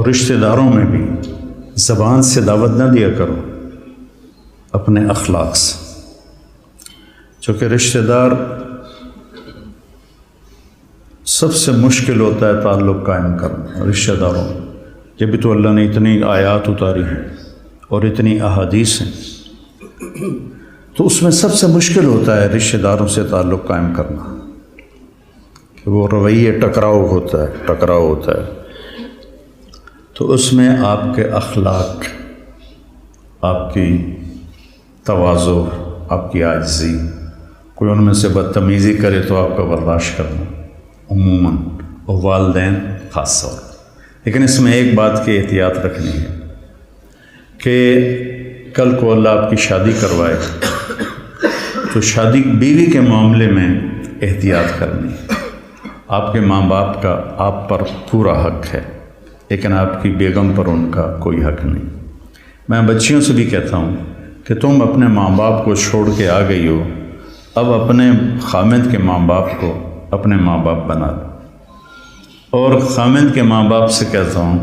رشتہ داروں میں بھی زبان سے دعوت نہ دیا کرو، اپنے اخلاق سے، چونکہ رشتہ دار سب سے مشکل ہوتا ہے تعلق قائم کرنا رشتہ داروں میں۔ جب تو اللہ نے اتنی آیات اتاری ہیں اور اتنی احادیث ہیں، تو اس میں سب سے مشکل ہوتا ہے رشتہ داروں سے تعلق قائم کرنا، کہ وہ رویے ٹکراؤ ہوتا ہے۔ تو اس میں آپ کے اخلاق، آپ کی تواضع، آپ کی عاجزی، کوئی ان میں سے بدتمیزی کرے تو آپ کا برداشت کرنا عموماً، اور والدین خاص طور پر۔ لیکن اس میں ایک بات کی احتیاط رکھنی ہے کہ کل کو اللہ آپ کی شادی کروائے تو شادی بیوی کے معاملے میں احتیاط کرنی ہے۔ آپ کے ماں باپ کا آپ پر پورا حق ہے، لیکن آپ کی بیگم پر ان کا کوئی حق نہیں۔ میں بچیوں سے بھی کہتا ہوں کہ تم اپنے ماں باپ کو چھوڑ کے آ گئی ہو، اب اپنے خامد کے ماں باپ کو اپنے ماں باپ بنا لو۔ اور خامد کے ماں باپ سے کہتا ہوں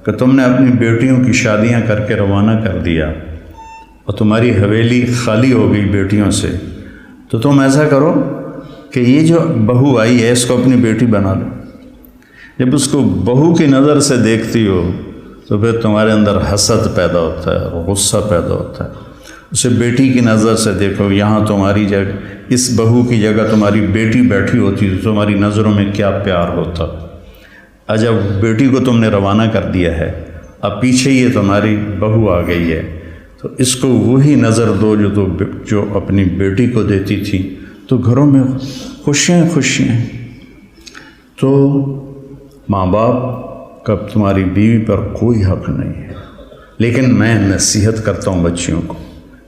کہ تم نے اپنی بیٹیوں کی شادیاں کر کے روانہ کر دیا اور تمہاری حویلی خالی ہو گئی بیٹیوں سے، تو تم ایسا کرو کہ یہ جو بہو آئی ہے اس کو اپنی بیٹی بنا لو۔ جب اس کو بہو کی نظر سے دیکھتی ہو تو پھر تمہارے اندر حسد پیدا ہوتا ہے، غصہ پیدا ہوتا ہے۔ اسے بیٹی کی نظر سے دیکھو، یہاں تمہاری جگہ، اس بہو کی جگہ تمہاری بیٹی بیٹھی ہوتی تو تمہاری نظروں میں کیا پیار ہوتا۔ جب بیٹی کو تم نے روانہ کر دیا ہے، اب پیچھے یہ تمہاری بہو آ گئی ہے، تو اس کو وہی نظر دو جو اپنی بیٹی کو دیتی تھی، تو گھروں میں خوشیاں۔ تو ماں باپ کا تمہاری بیوی پر کوئی حق نہیں ہے، لیکن میں نصیحت کرتا ہوں بچیوں کو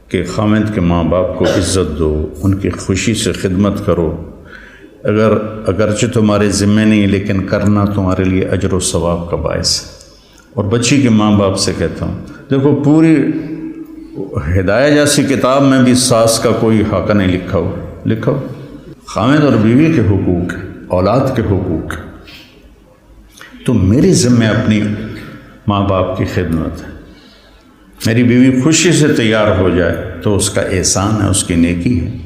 کہ خامد کے ماں باپ کو عزت دو، ان کی خوشی سے خدمت کرو، اگرچہ تمہارے ذمے نہیں لیکن کرنا تمہارے لیے اجر و ثواب کا باعث ہے۔ اور بچی کے ماں باپ سے کہتا ہوں، دیکھو پوری ہدایہ جیسی کتاب میں بھی ساس کا کوئی حق نہیں لکھا ہو۔ خامد اور بیوی کے حقوق، اولاد کے حقوق، تو میری ذمہ اپنی ماں باپ کی خدمت ہے۔ میری بیوی خوشی سے تیار ہو جائے تو اس کا احسان ہے، اس کی نیکی ہے۔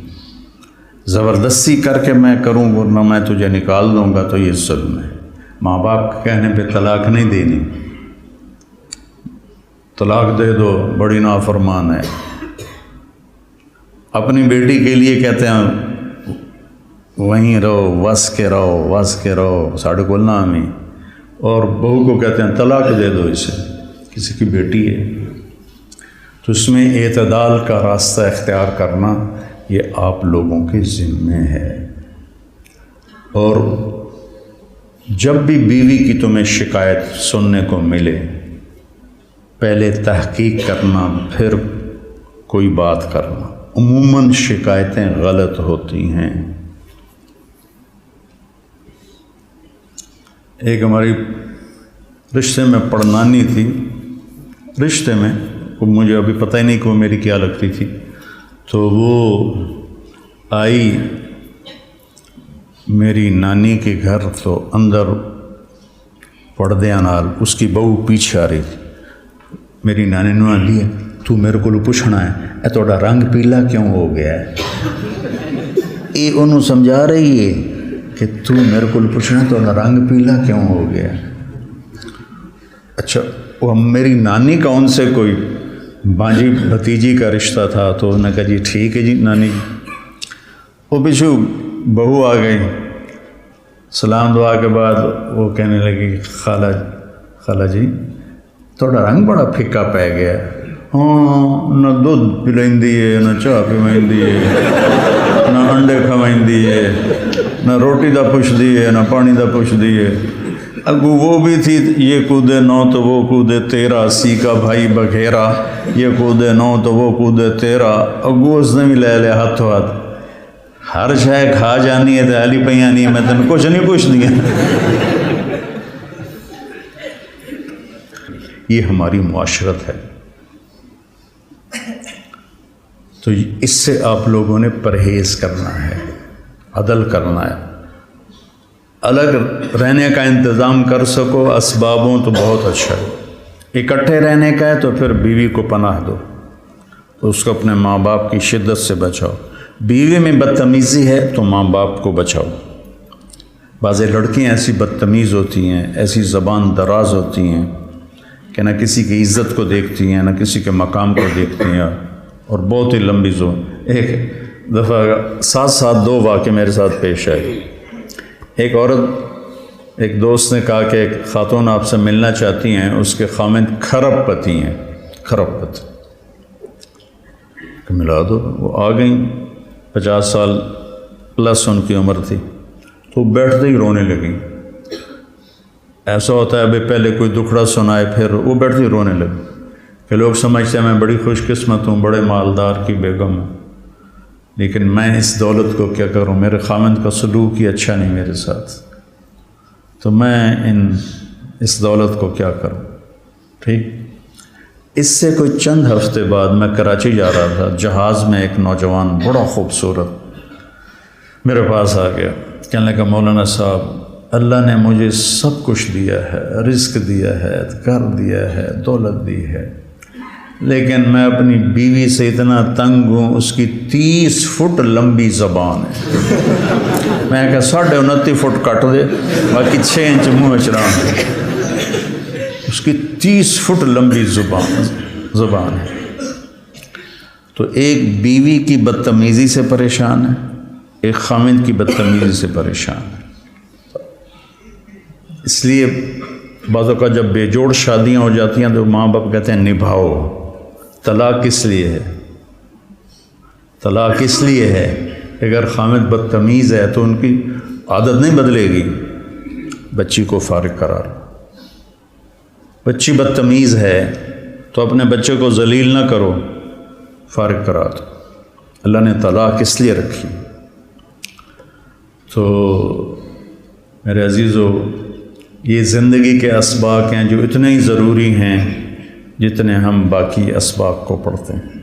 زبردستی کر کے میں کروں ورنہ میں تجھے نکال دوں گا تو یہ ظلم ہے۔ ماں باپ کے کہنے پہ طلاق نہیں دینی، طلاق دے دو بڑی نافرمان ہے۔ اپنی بیٹی کے لیے کہتے ہیں وہیں رہو، وس کے رہو ساڑھے کو نامی، اور بہو کو کہتے ہیں طلاق دے دو اسے، کسی کی بیٹی ہے۔ تو اس میں اعتدال کا راستہ اختیار کرنا یہ آپ لوگوں کے ذمے ہے۔ اور جب بھی بیوی کی تمہیں شکایت سننے کو ملے، پہلے تحقیق کرنا پھر کوئی بات کرنا۔ عموماً شکایتیں غلط ہوتی ہیں۔ ایک ہماری رشتے میں پڑنانی تھی، رشتے میں مجھے ابھی پتہ ہی نہیں کہ وہ میری کیا لگتی تھی، تو وہ آئی میری نانی کے گھر، تو اندر پردے نال اس کی بہو پیچھے آ رہی تھی۔ میری نانی نے آندی ہے تو میرے کو پوچھنا ہے اے تھوڑا رنگ پیلا کیوں ہو گیا ہے؟ یہ انہوں سمجھا رہی ہے کہ تو میرے کو پوچھنا ہے تھوڑا رنگ پیلا کیوں ہو گیا ہے۔ اچھا، وہ میری نانی کا ان سے کوئی بانجی بھتیجی کا رشتہ تھا، تو انہوں نے کہا جی ٹھیک ہے جی نانی۔ وہ پیچھو بہو آ گئی، سلام دعا کے بعد وہ کہنے لگی خالہ جی تھوڑا رنگ بڑا پھکا پی گیا، ہاں نہ دودھ پلائندی ہے، نہ چاہ پیوائندی ہے، نہ انڈے کھوائندی ہے، نہ روٹی دا پوچھدی ہے، نہ پانی دا پوچھدی ہے۔ اگو وہ بھی تھی یہ کودے نو تو وہ کودے تیرا، سی کا بھائی بگھیرا، یہ کودے نو تو وہ کودے تیرا۔ اگو اس نے بھی لے لیا ہاتھوں ہاتھ، ہر شے کھا جانی ہے تو علی پہ آنی ہے، میں تین کچھ نہیں پوچھ دیا۔ یہ ہماری معاشرت ہے، تو اس سے آپ لوگوں نے پرہیز کرنا ہے، عدل کرنا ہے۔ الگ رہنے کا انتظام کر سکو اسبابوں تو بہت اچھا ہے، اکٹھے رہنے کا ہے تو پھر بیوی کو پناہ دو، تو اس کو اپنے ماں باپ کی شدت سے بچاؤ۔ بیوی میں بدتمیزی ہے تو ماں باپ کو بچاؤ۔ بعض لڑکیاں ایسی بدتمیز ہوتی ہیں، ایسی زبان دراز ہوتی ہیں کہ نہ کسی کی عزت کو دیکھتی ہیں، نہ کسی کے مقام کو دیکھتی ہیں، اور بہت ہی لمبی زبان۔ ایک دفعہ ساتھ دو واقعے میرے ساتھ پیش آئے۔ ایک عورت، ایک دوست نے کہا کہ ایک خاتون آپ سے ملنا چاہتی ہیں، اس کے خامند کھرب پتی ہیں، کھرب پتی، کہ ملا دو۔ وہ آ گئیں، 50 سال پلس ان کی عمر تھی، تو بیٹھتے ہی رونے لگیں۔ ایسا ہوتا ہے ابھی پہلے کوئی دکھڑا سنائے پھر وہ بیٹھتے ہی رونے لگے، کہ لوگ سمجھتے ہیں میں بڑی خوش قسمت ہوں، بڑے مالدار کی بیگم ہوں، لیکن میں اس دولت کو کیا کروں، میرے خامند کا سلوک ہی اچھا نہیں میرے ساتھ، تو میں اس دولت کو کیا کروں۔ ٹھیک، اس سے کوئی چند ہفتے بعد میں کراچی جا رہا تھا، جہاز میں ایک نوجوان بڑا خوبصورت میرے پاس آ گیا، کہنے لگا مولانا صاحب اللہ نے مجھے سب کچھ دیا ہے، رزق دیا ہے، گھر دیا ہے، دولت دی ہے، لیکن میں اپنی بیوی سے اتنا تنگ ہوں، اس کی 30 فٹ لمبی زبان ہے۔ میں کہا 29.5 فٹ کٹ دے، باقی 6 انچ منہ چران دے۔ اس کی 30 فٹ لمبی زبان ہے۔ تو ایک بیوی کی بدتمیزی سے پریشان ہے، ایک خامند کی بدتمیزی سے پریشان ہے۔ اس لیے بعض اوقات جب بے جوڑ شادیاں ہو جاتی ہیں تو ماں باپ کہتے ہیں نبھاؤ۔ طلاق کس لیے ہے؟ طلاق اس لیے ہے کہ اگر خامد بدتمیز ہے تو ان کی عادت نہیں بدلے گی، بچی کو فارغ قرار۔ بچی بدتمیز ہے تو اپنے بچے کو ذلیل نہ کرو، فارغ کرا دو۔ اللہ نے طلاق اس لیے رکھی۔ تو میرے عزیزو، یہ زندگی کے اسباق ہیں جو اتنے ہی ضروری ہیں جتنے ہم باقی اسباق کو پڑھتے ہیں۔